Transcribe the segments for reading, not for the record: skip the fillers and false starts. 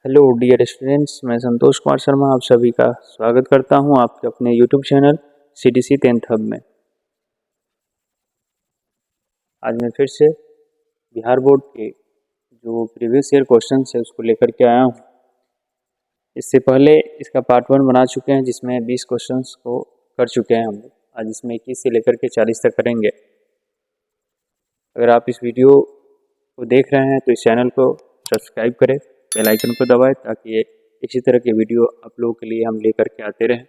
Hello dear students, मैं संतोष कुमार शर्मा आप सभी का स्वागत करता हूं आपके अपने YouTube channel CDC 10th hub में। आज मैं फिर से बिहार बोर्ड के जो प्रीवियस ईयर क्वेश्चन है उसको लेकर के आया हूं। इससे पहले इसका पार्ट 1 बना चुके हैं जिसमें 20 क्वेश्चंस को कर चुके हैं हम लोग। आज इसमें 21 से लेकर के 40 तक करेंगे। अगर आप इस वीडियो को देख रहे हैं तो इस चैनल को सब्सक्राइब करें, बेल आइकन को दबाएं ताकि इसी तरह के वीडियो आप लोगों के लिए हम लेकर के आते रहें।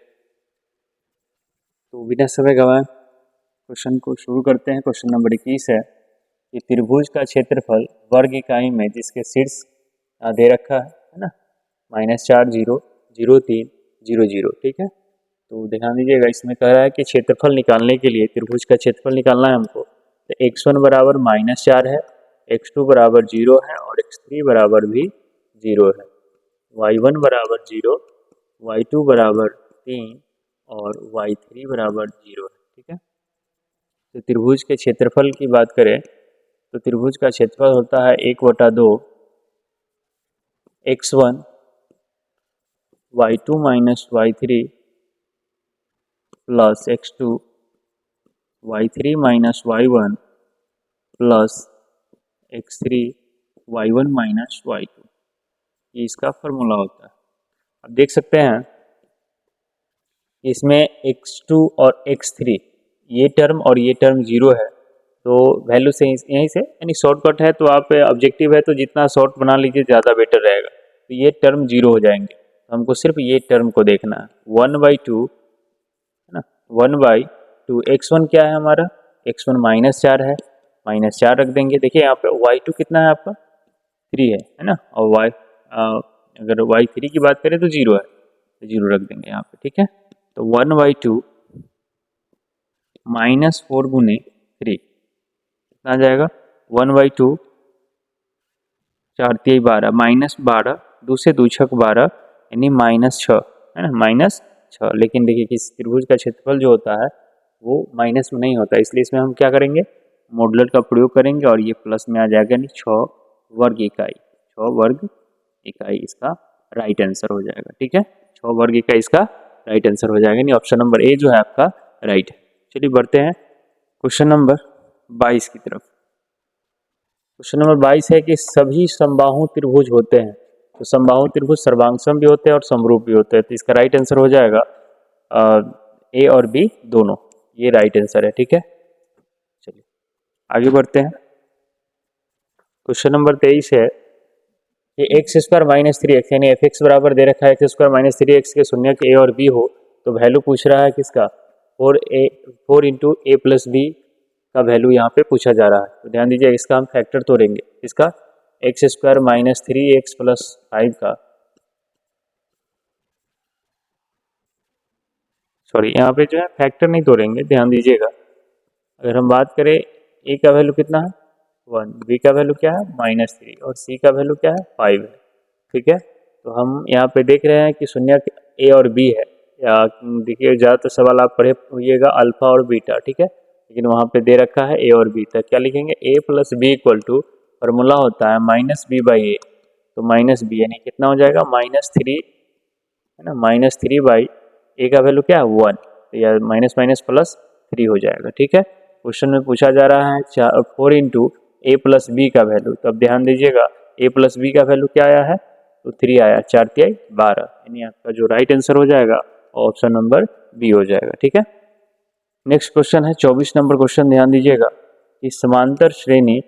तो बिना समय गंवाए क्वेश्चन को शुरू करते हैं। क्वेश्चन नंबर 21 है कि त्रिभुज का क्षेत्रफल वर्ग इकाई में जिसके शीर्ष दे रखा है ना, -4 0 0 3 0 0। ठीक है, तो ध्यान दीजिएगा, इसमें कह रहा है कि क्षेत्रफल निकालने के लिए त्रिभुज का क्षेत्रफल निकालना है हमको। तो x1 बराबर -4 है, x2 बराबर 0 है और x3 बराबर भी 0 है। y1 बराबर 0, y2 बराबर 3 और y3 बराबर 0 है। ठीक है, तो त्रिभुज के क्षेत्रफल की बात करें तो त्रिभुज का क्षेत्रफल होता है 1/2 x1 y2 minus y3 plus x2 y3 minus y1 plus x3 y1 minus y2। ये इसका फॉर्मूला होता है। अब देख सकते हैं इसमें x2 और x3 ये टर्म और ये टर्म 0 है, तो वैल्यू से यहीं से यानी शॉर्टकट है, तो आप ऑब्जेक्टिव है तो जितना शॉर्ट बना लीजिए ज़्यादा बेटर रहेगा। तो ये टर्म 0 हो जाएंगे, तो हमको सिर्फ ये टर्म को देखना है। 1/2 है ना, 1/2 x1 क्या है हमारा, x1 -4 है, -4 रख देंगे। देखिए यहाँ पे y2 कितना है आपका 3 है ना, और अगर y3 की बात करें तो 0 है, तो 0 रख देंगे यहाँ पे। ठीक है, तो 1/2 -4 गुने 3 कितना आ जाएगा, 1/2 4 3 12 -12 2 से 2 6 12 यानी -6 है ना, -6। लेकिन देखिए कि त्रिभुज का क्षेत्रफल जो होता है वो माइनस में नहीं होता, इसलिए इसमें हम क्या करेंगे, मॉडुलर का प्रयोग करेंगे और ये प्लस में आ जाएगा, यानी 6 वर्ग इकाई। 6 वर्ग इकाई इसका राइट आंसर हो जाएगा। ठीक है, 6 वर्ग इकाई इसका राइट आंसर हो जाएगा, यानी ऑप्शन नंबर ए जो है आपका राइट है। चलिए बढ़ते हैं क्वेश्चन नंबर 22 की तरफ। क्वेश्चन नंबर 22 है कि सभी समबाहु त्रिभुज होते हैं। तो समबाहु त्रिभुज सर्वांगसम भी होते हैं और समरूप भी होते हैं, तो इसका राइट आंसर हो जाएगा ए और बी दोनों, ये राइट आंसर है। ठीक है, चलिए आगे बढ़ते हैं। क्वेश्चन नंबर 23 है कि x² - 3x यानी f(x) बराबर दे रखा है x² - 3x के शून्यक a और b हो, तो वैल्यू पूछ रहा है किसका, 4 इंटू a प्लस बी का वैल्यू यहाँ पे पूछा जा रहा है। तो ध्यान दीजिए, इसका हम फैक्टर तोड़ेंगे, इसका x² - 3x प्लस 5 का, सॉरी यहाँ पे जो है फैक्टर नहीं तोड़ेंगे, ध्यान दीजिएगा। अगर हम बात करें a का वैल्यू कितना है 1, b का वैल्यू क्या है -3 और c का वैल्यू क्या है 5 है। ठीक है, तो हम यहाँ पे देख रहे हैं कि शून्यक a और b है, या देखिए ज़्यादातर सवाल आप पढ़े होइएगा अल्फा और बीटा। ठीक है, लेकिन वहाँ पे दे रखा है a और b, तक क्या लिखेंगे, a plus B equal to formula होता है -b/a, तो -b यानी कितना हो जाएगा -3 है ना, -3/a का वैल्यू क्या है 1, तो या माइनस माइनस प्लस 3 हो जाएगा। ठीक है, क्वेश्चन में पूछा जा रहा है 4 इंटू a प्लस बी का वैल्यू, तो अब ध्यान दीजिएगा a प्लस बी का वैल्यू क्या आया है, तो 3 आया, 4 3 12, यानी आपका जो राइट आंसर हो जाएगा ऑप्शन नंबर बी हो जाएगा। ठीक है, नेक्स्ट क्वेश्चन है 24 नंबर क्वेश्चन। ध्यान दीजिएगा कि समांतर श्रेणी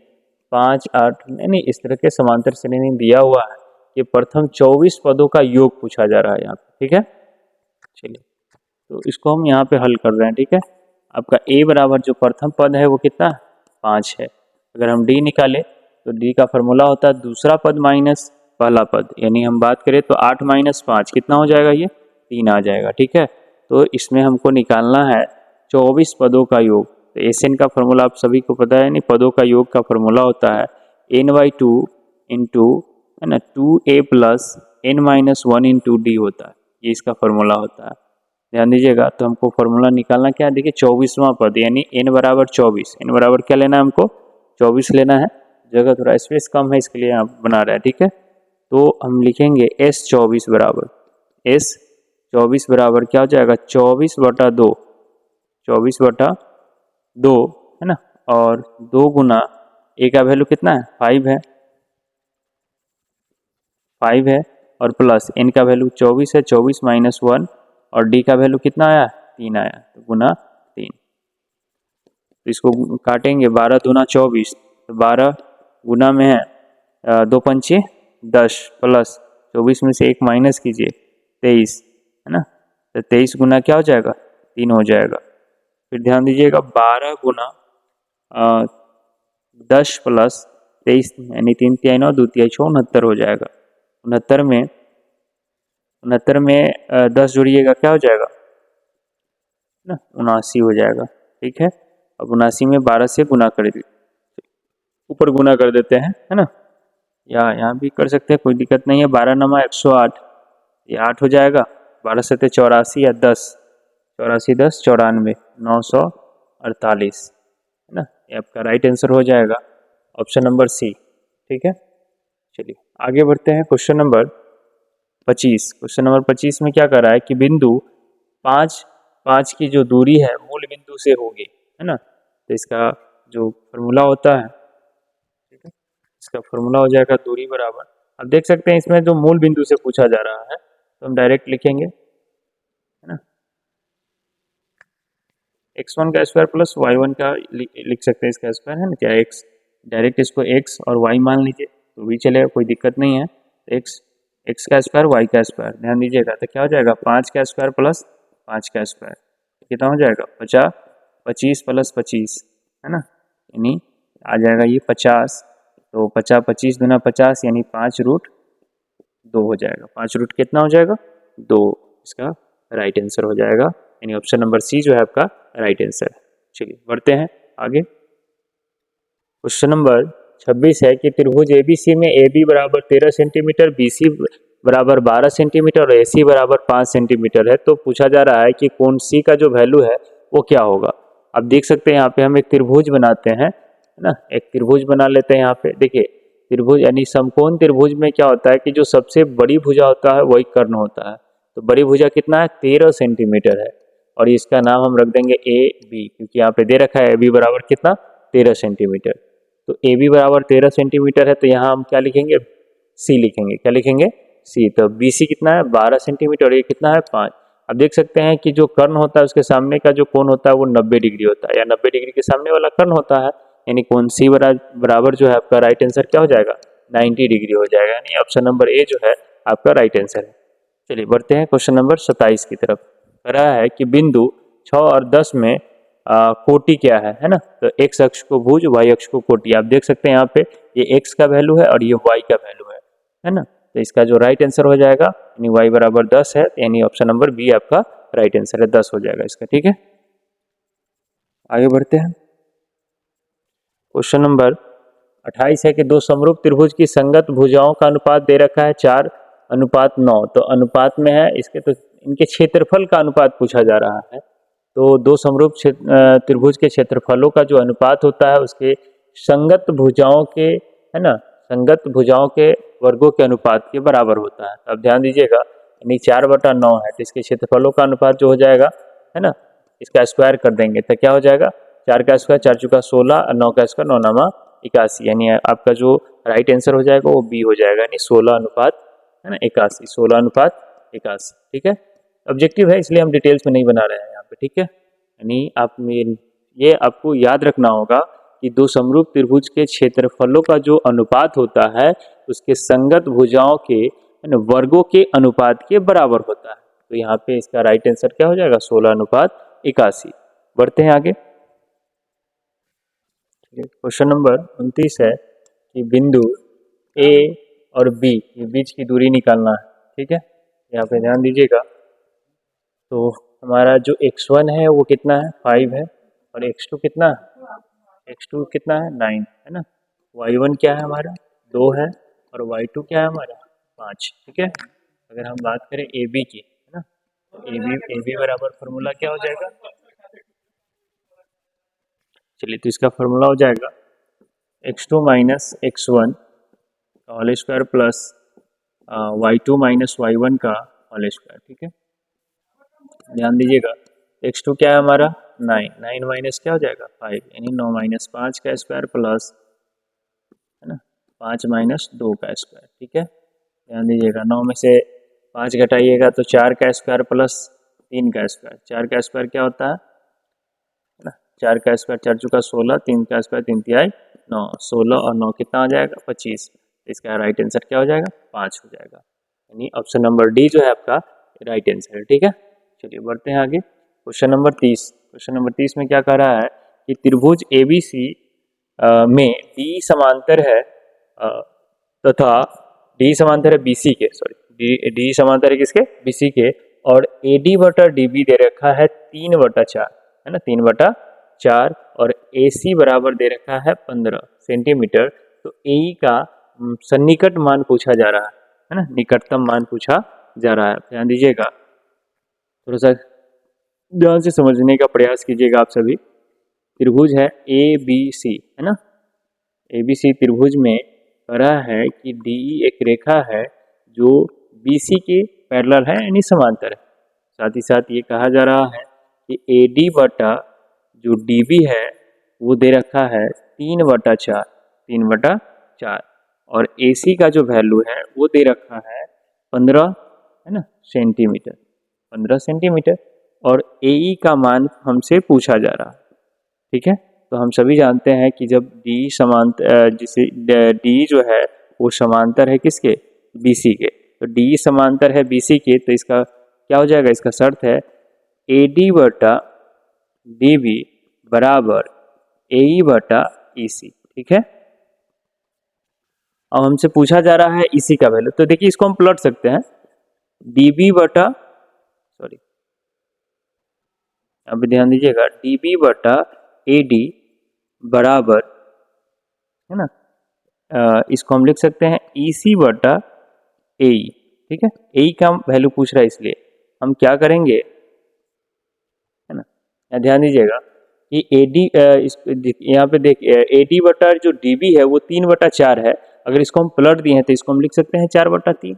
5 8 यानी इस तरह के समांतर श्रेणी दिया हुआ है कि प्रथम 24 पदों का योग पूछा जा रहा है यहाँ पे। ठीक है, चलिए तो इसको हम यहाँ पे हल कर रहे हैं। ठीक है, आपका a बराबर जो प्रथम पद है वो कितना 5 है। अगर हम d निकाले तो d का फॉर्मूला होता है दूसरा पद माइनस पहला पद, यानी हम बात करें तो 8 - 5 कितना हो जाएगा, ये 3 आ जाएगा। ठीक है, तो इसमें हमको निकालना है 24 पदों का योग। तो एसएन का फॉर्मूला आप सभी को पता है, यानी पदों का योग का फॉर्मूला होता है n/2 इंटू है ना 2a plus n-1 into d होता है, ये इसका फॉर्मूला होता है। ध्यान दीजिएगा, तो हमको फॉर्मूला निकालना क्या है, देखिए 24वां पद यानी n बराबर 24, n बराबर क्या लेना है हमको 24 लेना है, जगह थोड़ा स्पेस कम है इसके लिए यहाँ बना रहा है। ठीक है, तो हम लिखेंगे S24 बराबर S24 बराबर क्या हो जाएगा 24/2 24/2 है ना, और 2 गुना ए का वैल्यू कितना है 5 है 5 है, और प्लस एन का वैल्यू 24 है 24 माइनस 1, और डी का वैल्यू कितना आया 3 आया, तो गुना 3। तो इसको काटेंगे 12 दूना 24, तो 12 गुना में है 2 पंचे 10 प्लस 24 में से 1 माइनस कीजिए 23 है ना, तो 23 गुना क्या हो जाएगा 3 हो जाएगा। फिर ध्यान दीजिएगा 12 गुना 10 प्लस 23 यानी 3 तिहाई 9 2 तिहाई 6 69 हो जाएगा। 69 में 10 जोड़िएगा क्या हो जाएगा ना 79 हो जाएगा। ठीक है, अब 79 में 12 से गुना कर दीजिए, ऊपर गुना कर देते हैं है ना, या यहाँ भी कर सकते हैं कोई दिक्कत नहीं है। 12 नमा 108, ये 8 हो जाएगा, 12 7 84 या 10 84 10 94 948 है ना, ये आपका राइट आंसर हो जाएगा ऑप्शन नंबर सी। ठीक है, चलिए आगे बढ़ते हैं। Question number 25। क्वेश्चन नंबर 25 में क्या कर रहा है कि बिंदु 5 की जो दूरी है मूल बिंदु से होगी है ना, तो इसका जो फॉर्मूला होता है, ठीक है, इसका फॉर्मूला हो जाएगा दूरी बराबर, अब देख सकते हैं इसमें जो मूल बिंदु से पूछा जा रहा है तो हम डायरेक्ट लिखेंगे है ना, x1 का स्क्वायर प्लस y1 का लिख सकते हैं इसका स्क्वायर है ना, क्या x डायरेक्ट इसको x और y मान लीजिए तो भी चलेगा, कोई दिक्कत नहीं है। x का स्क्वायर y का स्क्वायर ध्यान दीजिएगा, तो क्या हो जाएगा 5 का स्क्वायर प्लस 5 का स्क्वायर कितना हो जाएगा 50, 25 प्लस 25 है ना, यानी आ जाएगा ये 50, तो 50 25 दूना 50 यानी 5√2 हो जाएगा। 5 रूट कितना हो जाएगा 2, इसका राइट आंसर हो जाएगा, यानी ऑप्शन नंबर सी जो है आपका राइट आंसर। चलिए बढ़ते हैं आगे। क्वेश्चन नंबर 26 है कि त्रिभुज एबीसी में AB बराबर 13 सेंटीमीटर, BC बराबर 12 सेंटीमीटर और AC बराबर 5 सेंटीमीटर है, तो पूछा जा रहा है कि कोण C का जो वैल्यू है वो क्या होगा। अब देख सकते हैं यहाँ पे हम एक त्रिभुज बनाते हैं है ना, एक त्रिभुज बना लेते हैं। यहाँ पे देखिए त्रिभुज यानी समकोण त्रिभुज में क्या होता है कि जो सबसे बड़ी भुजा होता है वही कर्ण होता है, तो बड़ी भुजा कितना है 13 सेंटीमीटर है, और इसका नाम हम रख देंगे AB, क्योंकि यहाँ पे दे रखा है AB बराबर कितना 13 सेंटीमीटर, तो AB बराबर 13 सेंटीमीटर है, तो यहाँ हम क्या लिखेंगे C लिखेंगे, क्या लिखेंगे C। तो BC कितना है 12 सेंटीमीटर और ये कितना है 5। अब देख सकते हैं कि जो कर्ण होता है उसके सामने का जो कोण होता है वो 90 डिग्री होता है, या 90 डिग्री के सामने वाला कर्ण होता है, यानी कोण C बराबर जो है आपका राइट आंसर क्या हो जाएगा 90 डिग्री हो जाएगा, यानी ऑप्शन नंबर ए जो है आपका राइट आंसर है। चलिए बढ़ते हैं क्वेश्चन नंबर 27 की तरफ। कह रहा है कि बिंदु 6 और 10 में कोटि क्या है ना, तो x अक्ष को भुज y अक्ष को कोटि, आप देख सकते हैं यहाँ पे ये x का वैल्यू है और ये y का वैल्यू है ना, तो इसका जो राइट आंसर हो जाएगा यानी y बराबर 10 है, यानी ऑप्शन नंबर बी आपका राइट आंसर है, 10 हो जाएगा इसका। ठीक है, आगे बढ़ते हैं। क्वेश्चन नंबर 28 है कि दो समरूप त्रिभुज की संगत भुजाओं का अनुपात दे रखा है 4:9, तो अनुपात में है इसके, तो इनके क्षेत्रफल का अनुपात पूछा जा रहा है। तो दो समरूप त्रिभुज के क्षेत्रफलों का जो अनुपात होता है उसके संगत भुजाओं के है ना, संगत भुजाओं के वर्गों के अनुपात के बराबर होता है। अब ध्यान दीजिएगा यानी 4/9 है, तो इसके क्षेत्रफलों का अनुपात जो हो जाएगा है ना, इसका स्क्वायर कर देंगे तो क्या हो जाएगा 4 का स्क्वायर 4 चुका 16, 9 का स्क्वायर 9 नामा 81, यानी आपका जो राइट आंसर हो जाएगा वो बी हो जाएगा, यानी 16 अनुपात है ना 81, 16 अनुपात 81। ठीक है, ऑब्जेक्टिव है इसलिए हम डिटेल्स में नहीं बना रहे हैं यहाँ पे। ठीक है, यानी आप ये आपको याद रखना होगा कि दो समरूप त्रिभुज के क्षेत्रफलों का जो अनुपात होता है उसके संगत भुजाओं के वर्गों के अनुपात के बराबर होता है, तो यहाँ पे इसका राइट आंसर क्या हो जाएगा 16:81। बढ़ते हैं आगे। क्वेश्चन नंबर 29 है कि बिंदु ए और बी के बीच की दूरी निकालना है। ठीक है, यहाँ पे ध्यान दीजिएगा, तो हमारा जो x1 है वो कितना है 5 है, और x2 कितना है x2 कितना है 9 है ना, y1 क्या है हमारा 2 है, और y2 क्या है हमारा 5। ठीक है, अगर हम बात करें AB की है ना, तो AB बराबर फॉर्मूला क्या हो जाएगा, चलिए तो इसका फॉर्मूला हो जाएगा x2 माइनस x1 का whole square plus y2 minus y1 का होल स्क्वायर। ठीक है, ध्यान दीजिएगा। x2 क्या है हमारा 9, 9 माइनस क्या हो जाएगा 5, यानी 9 माइनस 5 का स्क्वायर प्लस, है ना, 5 माइनस 2 का स्क्वायर। ठीक है, ध्यान दीजिएगा। 9 में से 5 घटाइएगा तो 4 का स्क्वायर प्लस 3 का स्क्वायर। 4 का स्क्वायर क्या होता है ना, 4 का स्क्वायर 4 चुका 16, 3 का स्क्वायर 3 तिहाई 9, 16 और 9 कितना हो जाएगा 25। इसका राइट आंसर क्या हो जाएगा 5 हो जाएगा, यानी ऑप्शन नंबर डी जो है आपका राइट आंसर है। ठीक है, चलिए बढ़ते हैं आगे। Question number 30। क्वेश्चन नंबर 30 में क्या कह रहा है कि त्रिभुज ABC में डी समांतर है तथा डी समांतर है BC के, सॉरी डी समांतर है किसके BC के, और AD बटा DB दे रखा है 3/4, है ना, 3/4, और AC बराबर दे रखा है 15 सेंटीमीटर। तो AE का सन्निकट मान पूछा जा रहा है ना, निकटतम मान पूछा जा रहा है। ध्यान दीजिएगा, थोड़ा सा ध्यान से समझने का प्रयास कीजिएगा आप सभी। त्रिभुज है ABC, है ना, ABC त्रिभुज में कह रहा है कि DE एक रेखा है जो BC के पैरेलल है, यानी समांतर है। साथ ही साथ ये कहा जा रहा है कि AD बटा जो DB है वो दे रखा है 3/4, 3/4, और AC का जो वैल्यू है वो दे रखा है 15, है ना, सेंटीमीटर, 15 सेंटीमीटर, और AE का मान हमसे पूछा जा रहा है। ठीक है, तो हम सभी जानते हैं कि जब D समांतर जिसे D जो है वो समांतर है किसके BC के, तो D समांतर है BC के, तो इसका क्या हो जाएगा, इसका शर्त है AD बटा DB बराबर AE बटा EC। ठीक है, अब हमसे पूछा जा रहा है EC का वैल्यू, तो देखिए इसको हम पलट सकते हैं, DB बटा, सॉरी अब ध्यान दीजिएगा, DB बटा AD बराबर, है ना, इसको हम लिख सकते हैं EC बटा AE। ठीक है, AE का वैल्यू पूछ रहा है, इसलिए हम क्या करेंगे, है ना, ध्यान दीजिएगा कि AD यहाँ पे देखिए AD बटा जो DB है वो 3/4 है। अगर इसको हम पलट दिए हैं तो इसको हम लिख सकते हैं 4/3,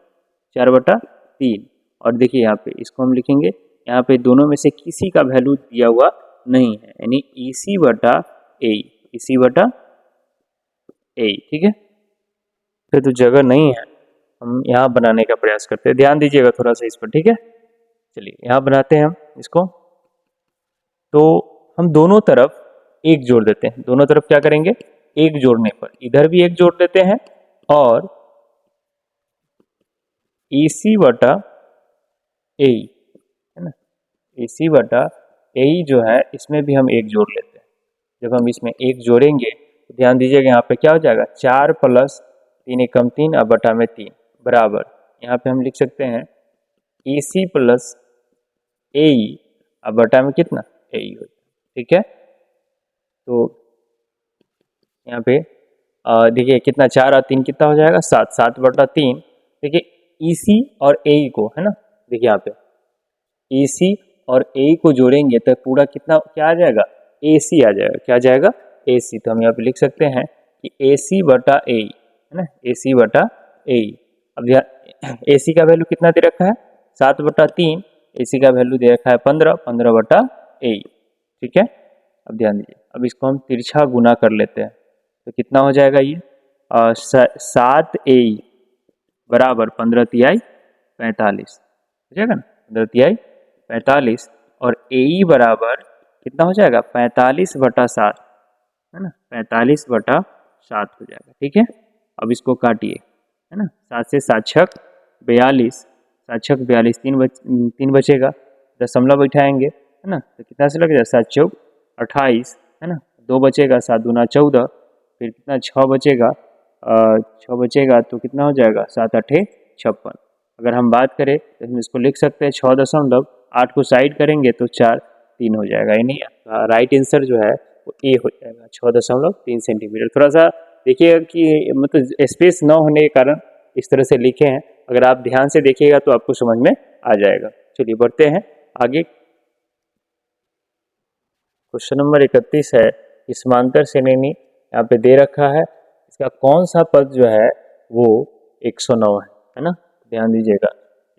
4/3। और देखिए यहाँ पे इसको हम लिखेंगे, यहाँ पे दोनों में से किसी का वैल्यू दिया हुआ नहीं है, यानी EC बटा AE, EC बटा AE। ठीक है, तो जगह नहीं है, हम यहाँ बनाने का प्रयास करते हैं। ध्यान दीजिएगा थोड़ा सा इस पर। ठीक है, चलिए यहाँ बनाते हैं हम इसको। तो हम दोनों तरफ एक जोड़ देते हैं, दोनों तरफ क्या करेंगे, एक जोड़ने पर इधर भी एक जोड़ देते हैं, और EC बटा AE, है ना, EC बटा AE जो है इसमें भी हम एक जोड़ लेते हैं। जब हम इसमें एक जोड़ेंगे तो ध्यान दीजिएगा यहाँ पे क्या हो जाएगा, 4 प्लस 3 एकम 3 और बटा में 3 बराबर, यहाँ पे हम लिख सकते हैं EC प्लस AE और बटा में कितना AE हो। ठीक है, तो यहाँ पे देखिए कितना, 4 और 3 कितना हो जाएगा 7, 7/3। देखिए EC और AE को, है ना, देखिए यहाँ पे EC और AE को जोड़ेंगे तो पूरा कितना क्या आ जाएगा, AC आ जाएगा। क्या आ जाएगा, AC। तो हम यहाँ पे लिख सकते हैं कि AC बटा AE, है ना, AC बटा AE। अब AC का वैल्यू कितना दे रखा है 7/3, AC का वैल्यू दे रखा है 15, 15/AE। ठीक है, अब ध्यान दीजिए, अब इसको हम तिरछा गुना कर लेते हैं तो कितना हो जाएगा ये 7AE बराबर 15 तिहाई 45 हो जाएगा ना, 15 तिहाई 45, और AE बराबर कितना हो जाएगा 45/7, है ना, 45/7 हो जाएगा। ठीक है, अब इसको काटिए, है ना, 7 से 7 छक 42, 7 छक 42, 3 बचेगा, दशमलव बैठाएंगे, है ना, तो कितना से लगेगा 7 चौक 28, है ना, 2 बचेगा, 7 दूना 14, फिर कितना 6 बचेगा, 6 बचेगा तो कितना हो जाएगा 7 8 56। अगर हम बात करें तो हम इसको लिख सकते हैं 6.8 को साइड करेंगे तो 4 3 हो जाएगा, यानी राइट आंसर जो है वो ए हो जाएगा 6.3 सेंटीमीटर। थोड़ा सा देखिएगा कि मतलब स्पेस न होने के कारण इस तरह से लिखे हैं, अगर आप ध्यान से देखिएगा तो आपको समझ में आ जाएगा। चलिए बढ़ते हैं आगे। क्वेश्चन नंबर 31 है, समांतर श्रेणी यहाँ पे दे रखा है, इसका कौन सा पद जो है वो 109 है ना, ध्यान दीजिएगा,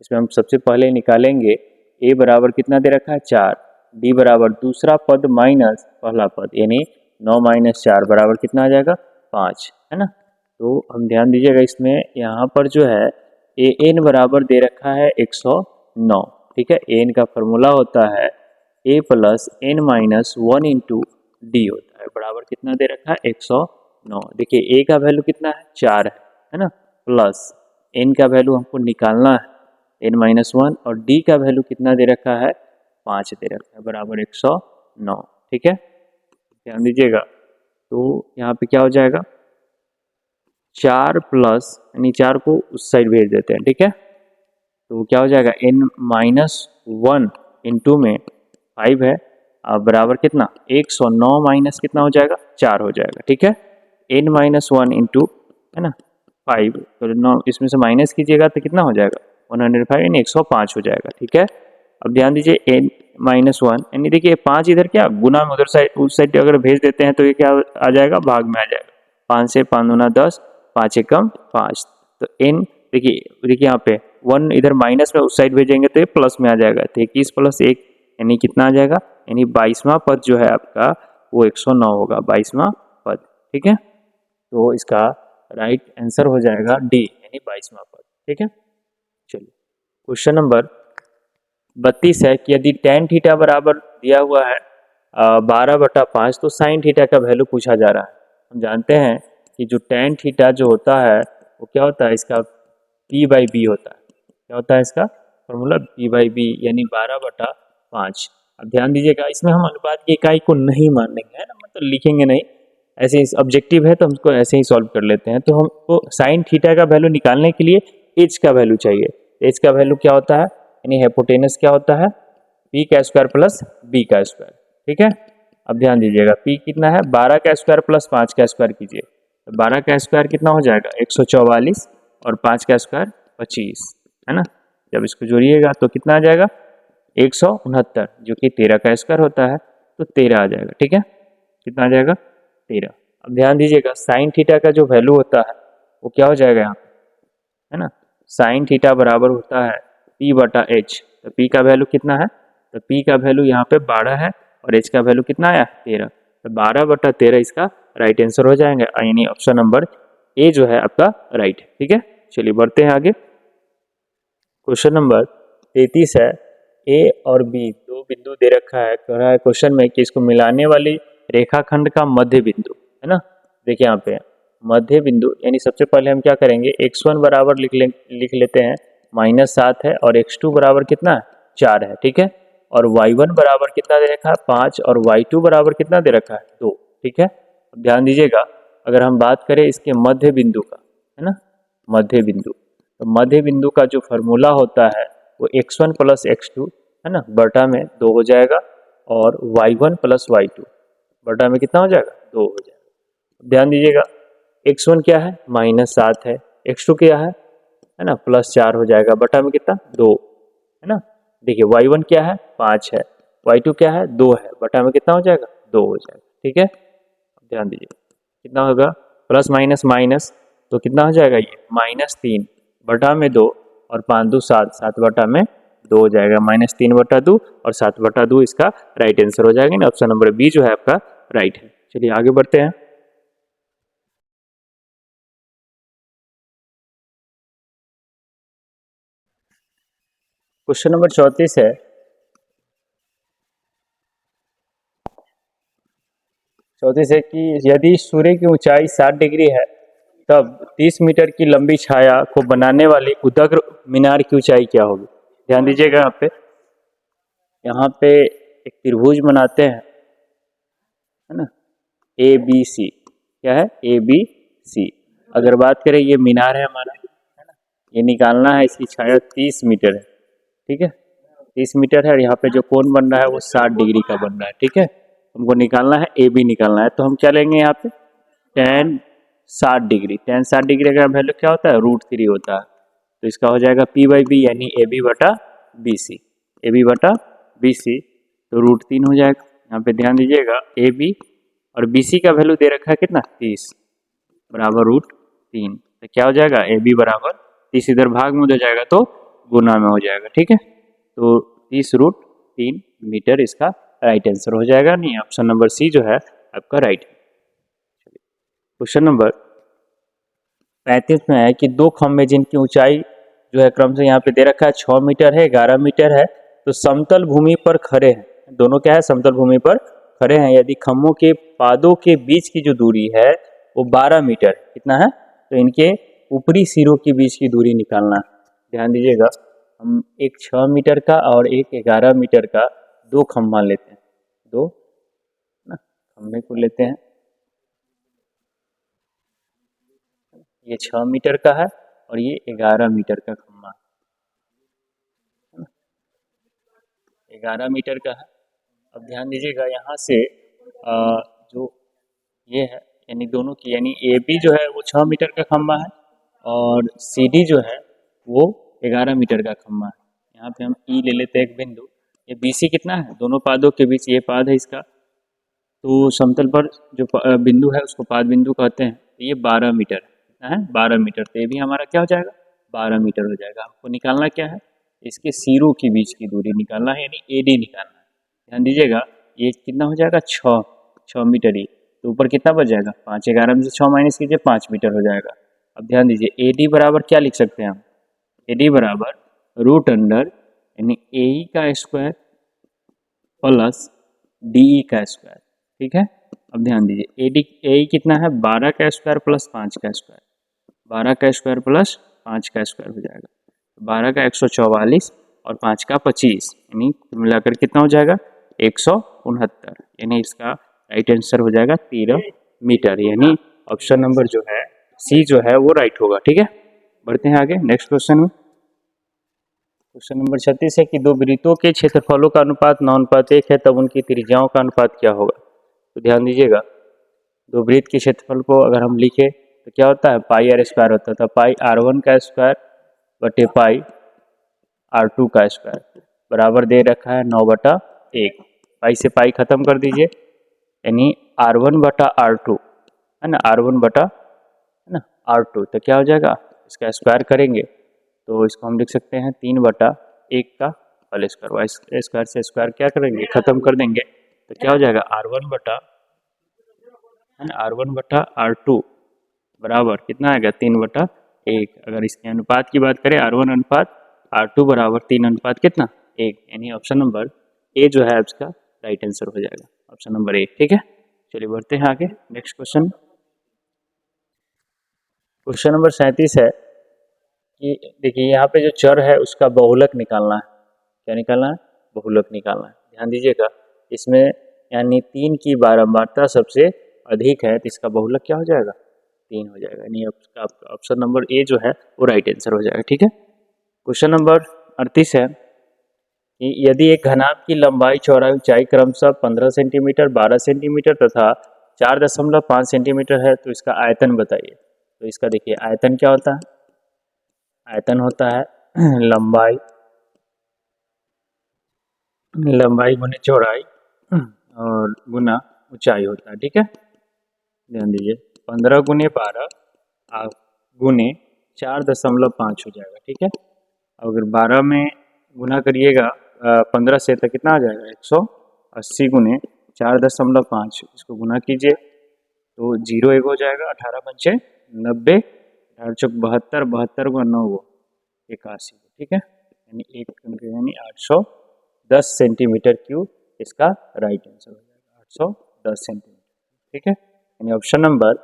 इसमें हम सबसे पहले निकालेंगे a बराबर कितना दे रखा है 4, d बराबर दूसरा पद माइनस पहला पद, यानी 9 माइनस 4 बराबर कितना आ जाएगा 5, है ना। तो हम ध्यान दीजिएगा इसमें यहाँ पर जो है ए एन बराबर दे रखा है 109, ठीक है। एन का फॉर्मूला होता है a plus n minus 1 into d होता है, बराबर कितना दे रखा है 109। देखिए ए का वैल्यू कितना है 4 है ना, प्लस एन का वैल्यू हमको निकालना है एन माइनस 1, और डी का वैल्यू कितना दे रखा है 5 दे रखा है, बराबर 109, ठीक है। ध्यान दीजिएगा, तो यहाँ पे क्या हो जाएगा 4 प्लस, यानी 4 को उस साइड भेज देते हैं, ठीक है। तो क्या हो जाएगा n माइनस 1 इंटू में 5 है, बराबर कितना 109 माइनस कितना हो जाएगा 4 हो जाएगा, ठीक है। n माइनस 1 इंटू, है ना 5, तो 9 इसमें से माइनस कीजिएगा तो कितना हो जाएगा 105, यानी 105 हो जाएगा, ठीक है। अब ध्यान दीजिए n माइनस 1, यानी देखिए 5 इधर क्या गुना में उधर साइड उस साइड अगर भेज देते हैं तो ये क्या आ जाएगा भाग में आ जाएगा, 5 से 5 दूना 10, 5 एकम 5, तो n देखिए यहाँ पे 1 इधर माइनस में उस साइड भेजेंगे तो ये प्लस में आ जाएगा, तो 21 प्लस 1 यानी कितना आ जाएगा, यानी 22वां पद जो है आपका वो 109 होगा, 22वां पद, ठीक है। तो इसका राइट आंसर हो जाएगा डी, यानी 22वां पद, ठीक है। चलिए क्वेश्चन नंबर 32 है कि यदि tan थीटा बराबर दिया हुआ है 12/5, तो sin थीटा का वैल्यू पूछा जा रहा है। हम जानते हैं कि जो tan थीटा जो होता है वो क्या होता है, इसका p/b होता है, क्या होता है इसका फॉर्मूला p/b, यानी 12/5। अब ध्यान दीजिएगा, इसमें हम अनुपात की इकाई को नहीं मानेंगे, है ना, मतलब लिखेंगे नहीं, ऐसे ही ऑब्जेक्टिव है तो हमको ऐसे ही सॉल्व कर लेते हैं। तो हमको साइन थीटा का वैल्यू निकालने के लिए एच का वैल्यू चाहिए। एच का वैल्यू क्या होता है, यानी हाइपोटेनस क्या होता है p का स्क्वायर प्लस b का स्क्वायर, ठीक है। अब ध्यान दीजिएगा p कितना है 12 का स्क्वायर प्लस 5 का स्क्वायर कीजिए, तो 12 का स्क्वायर कितना हो जाएगा 144, और 5 का स्क्वायर 25, है ना। जब इसको जोड़िएगा तो कितना आ जाएगा 169, जो कि 13 का स्क्वायर होता है, तो 13 आ जाएगा, ठीक है। कितना आ जाएगा 13। अब ध्यान दीजिएगा साइन थीटा का जो वैल्यू होता है वो क्या हो जाएगा यहाँ पे, है ना, साइन थीटा बराबर होता है p/h, तो p का वैल्यू कितना है, तो p का वैल्यू यहाँ पे 12 है और h का वैल्यू कितना आया 13, तो 12/13 इसका राइट आंसर हो जाएंगे, यानी ऑप्शन नंबर ए जो है आपका राइट है, ठीक है। चलिए बढ़ते हैं आगे। क्वेश्चन नंबर 33 है, ए और बी दो बिंदु दे रखा है, कह रहा है क्वेश्चन में कि इसको मिलाने वाली रेखाखंड का मध्य बिंदु, है ना। देखिए यहाँ पे मध्य बिंदु, यानी सबसे पहले हम क्या करेंगे x1 बराबर लिख लेते हैं -7 है, और x2 बराबर कितना है 4 है, ठीक है। और y1 बराबर कितना दे रखा है 5, और y2 बराबर कितना दे रखा है 2, ठीक है। अब ध्यान दीजिएगा, अगर हम बात करें इसके मध्य बिंदु का, है ना, मध्य बिंदु, तो मध्य बिंदु का जो फॉर्मूला होता है वो x1 प्लस x2, है ना, बटा में 2 हो जाएगा, और y1 प्लस y2 बटा में कितना हो जाएगा 2 हो जाएगा। ध्यान दीजिएगा x1 क्या है -7 है, x2 क्या है ना +4 हो जाएगा, बटा में कितना 2, है ना। देखिए y1 क्या है 5 है, y2 क्या है 2 है, बटा में कितना हो जाएगा 2 हो जाएगा, ठीक है। ध्यान दीजिए कितना होगा प्लस माइनस माइनस, तो कितना हो जाएगा ये -3 बटा में 2, और 5 2 7, 7 बटा में 2 हो जाएगा, -3 बटा 2 और 7 बटा 2 इसका राइट आंसर हो जाएगा ना, ऑप्शन नंबर बी जो है आपका राइट है। चलिए आगे बढ़ते हैं। क्वेश्चन नंबर 34 है, 34 है कि यदि सूर्य की ऊंचाई 60 डिग्री है तब 30 मीटर की लंबी छाया को बनाने वाली उदग्र मीनार की ऊंचाई क्या होगी। ध्यान दीजिएगा यहाँ पे एक त्रिभुज बनाते हैं, है ना, ए बी सी, क्या है ए बी सी। अगर बात करें ये मीनार है हमारा, है ना, ये निकालना है, इसकी छाया 30 मीटर है, ठीक है, 30 मीटर है, और यहाँ पे जो कोण बन रहा है वो 60 डिग्री का बन रहा है, ठीक है। हमको निकालना है ए बी निकालना है, तो हम क्या लेंगे यहाँ पे tan 60 डिग्री, tan 60 डिग्री का वैल्यू क्या होता है √3 होता है, तो इसका हो जाएगा p/b, यानी ए बी बटा बी सी, ए बी बटा बी सी, तो √3 हो जाएगा। यहाँ पे ध्यान दीजिएगा ए बी और बी सी का वैल्यू दे रखा है कितना 30 बराबर √3, तो क्या हो जाएगा ए बी बराबर 30 इधर भाग में हो जाएगा तो गुना में हो जाएगा, ठीक है। तो 30√3 मीटर इसका राइट आंसर हो जाएगा। नहीं, ऑप्शन नंबर सी जो है आपका राइट है। क्वेश्चन नंबर 35 में है कि दो खंभे जिनकी ऊंचाई जो है क्रम से यहाँ पे दे रखा है 6 मीटर है, 11 मीटर है, तो समतल भूमि पर खड़े हैं। दोनों क्या है, समतल भूमि पर खड़े हैं। यदि खंभों के पादों के बीच की जो दूरी है वो 12 मीटर, कितना है, तो इनके ऊपरी सिरों के बीच की दूरी निकालना। ध्यान दीजिएगा, हम एक 6 मीटर का और एक 11 मीटर का दो खंभा लेते हैं, दो ना खंभे को लेते हैं। ये 6 मीटर का है और ये 11 मीटर का खंभा है, 11 मीटर का है। अब ध्यान दीजिएगा यहाँ से जो ये है यानी दोनों की, यानी ए बी जो है वो 6 मीटर का खंभा है और सी डी जो है वो 11 मीटर का खंभा है। यहाँ पे हम ई ले लेते हैं एक बिंदु। ये बी सी कितना है, दोनों पादों के बीच ये पाद है इसका, तो समतल पर जो बिंदु है उसको पाद बिंदु कहते हैं। तो ये 12 मीटर कितना है, 12 मीटर। तो ये भी हमारा क्या हो जाएगा, 12 मीटर हो जाएगा। आपको निकालना क्या है, इसके सिरों के बीच की दूरी निकालना है, यानी ए डी निकालना है। ध्यान दीजिएगा, ये कितना हो जाएगा, 6 मीटर। ही तो ऊपर कितना बच जाएगा, 5, 11 में से 6 माइनस कीजिए, 5 मीटर हो जाएगा। अब ध्यान दीजिए, ए डी बराबर क्या लिख सकते हैं हम, ए डी बराबर रूट अंडर यानी ए ई का स्क्वायर प्लस डी ई का स्क्वायर, ठीक है। अब ध्यान दीजिए, ए ई कितना है, 12 का स्क्वायर प्लस 5 का स्क्वायर, 12 का स्क्वायर प्लस 5 का स्क्वायर हो जाएगा। 12 का 144 और 5 का 25, यानी मिलाकर कितना हो जाएगा, 169, यानी इसका राइट आंसर हो जाएगा 13 मीटर, यानी ऑप्शन नंबर जो है सी जो है वो राइट होगा, ठीक है। बढ़ते हैं आगे नेक्स्ट क्वेश्चन में। क्वेश्चन नंबर 36 है कि दो वृत्तों के क्षेत्रफलों का अनुपात 9:1 है, तब उनकी त्रिज्याओं का अनुपात क्या होगा। तो ध्यान दीजिएगा, दो वृत्त के क्षेत्रफल को अगर हम लिखे तो क्या होता है, पाई आर स्क्वायर होता था, पाई R1 का स्क्वायर बटे पाई R2 का स्क्वायर बराबर दे रखा है 9/1। पाई से पाई खत्म कर दीजिए, यानी R1 बटा R2 है ना, R1 बटा है ना R2, तो क्या हो जाएगा, इसका स्क्वायर करेंगे तो इसको हम लिख सकते हैं 3/1 का होल स्क्वायर। वाई स्क्वायर से स्क्वायर क्या करेंगे, खत्म कर देंगे, तो क्या हो जाएगा, R1 बटा है ना, R1 बटा R2 बराबर कितना आएगा, 3/1। अगर इसके अनुपात की बात करें, R1 अनुपात R2 बराबर 3 अनुपात कितना, 1, यानी ऑप्शन नंबर ए जो है इसका राइट आंसर हो जाएगा, ऑप्शन नंबर 1, ठीक है। चलिए बढ़ते हैं आगे नेक्स्ट क्वेश्चन। क्वेश्चन नंबर 37 है कि देखिए यहाँ पे जो चर है उसका बहुलक निकालना है। क्या निकालना है, बहुलक निकालना है। ध्यान दीजिएगा, इसमें यानी 3 की बारंबारता सबसे अधिक है, तो इसका बहुलक क्या हो जाएगा, 3 हो जाएगा, यानी ऑप्शन नंबर ए जो है वो राइट आंसर हो जाएगा, ठीक है। क्वेश्चन नंबर 38 है कि यदि एक घनाभ की लंबाई चौड़ाई ऊंचाई क्रमशः 15 सेंटीमीटर, 12 सेंटीमीटर तथा 4.5 सेंटीमीटर है, तो इसका आयतन बताइए। तो इसका देखिए आयतन क्या होता है, आयतन होता है लंबाई गुने चौड़ाई और गुना ऊंचाई होता है, ठीक है। ध्यान दीजिए, 15 गुने 12 गुने 4.5 हो जाएगा, ठीक है। अगर 12 में गुना करिएगा 15 से, तो कितना आ जाएगा, 180 गुने 4.5, इसको गुना कीजिए तो 0 1 हो जाएगा, 18 पंचे 90, 18 चौक 72, 72 गुना 9 81, ठीक है, यानी 810 सेंटीमीटर क्यूब इसका राइट आंसर हो जाएगा, 810 सेंटीमीटर, ठीक है, यानी ऑप्शन नंबर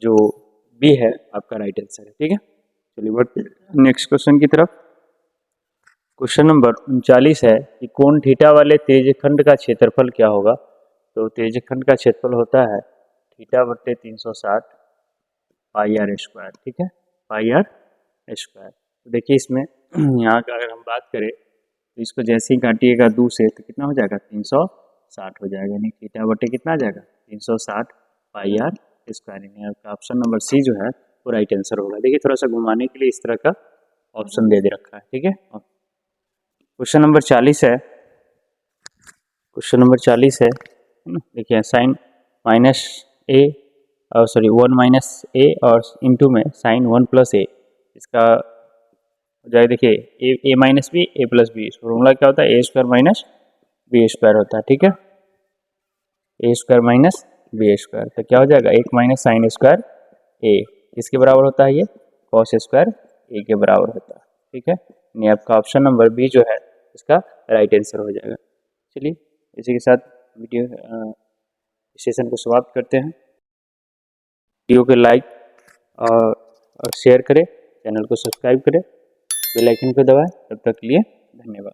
जो बी है आपका राइट आंसर है, ठीक है। चलिए बढ़ते नेक्स्ट क्वेश्चन की तरफ। क्वेश्चन नंबर 39 है कि कोण थीटा वाले त्रिज्यखंड का क्षेत्रफल क्या होगा। तो त्रिज्यखंड का क्षेत्रफल होता है थीटा बटे 360 पाई आर स्क्वायर, ठीक है, पाई आर स्क्वायर। तो देखिए इसमें यहाँ का अगर हम बात करें तो इसको जैसे ही काटिएगा 2 से, तो कितना हो जाएगा, 360 हो जाएगा, यानी थीटा बटे कितना आ जाएगा, 360 पाई आर स्क्वायर, यानी आपका ऑप्शन नंबर सी जो है वो राइट आंसर होगा। देखिए थोड़ा सा घुमाने के लिए इस तरह का ऑप्शन दे रखा है, ठीक है। क्वेश्चन नंबर 40 है, क्वेश्चन नंबर 40 है ना, देखिए साइन माइनस ए और 1 माइनस ए और इनटू में साइन 1 प्लस ए, इसका हो जाएगा। देखिए ए माइनस बी ए प्लस बी, फॉर्मूला क्या होता है, ए स्क्वायर माइनस बी स्क्वायर होता है। ठीक है, ए स्क्वायर माइनस बी स्क्वायर, तो क्या हो जाएगा, 1 माइनस साइन स्क्वायर ए, किसके बराबर होता है, ये कॉस स्क्वायर ए के बराबर होता है। ठीक है, यानी आपका ऑप्शन नंबर बी जो है इसका राइट आंसर हो जाएगा। चलिए इसी के साथ वीडियो सेशन को समाप्त करते हैं। वीडियो को लाइक और शेयर करें, चैनल को सब्सक्राइब करें, बेल आइकन को दबाएं। तब तक के लिए धन्यवाद।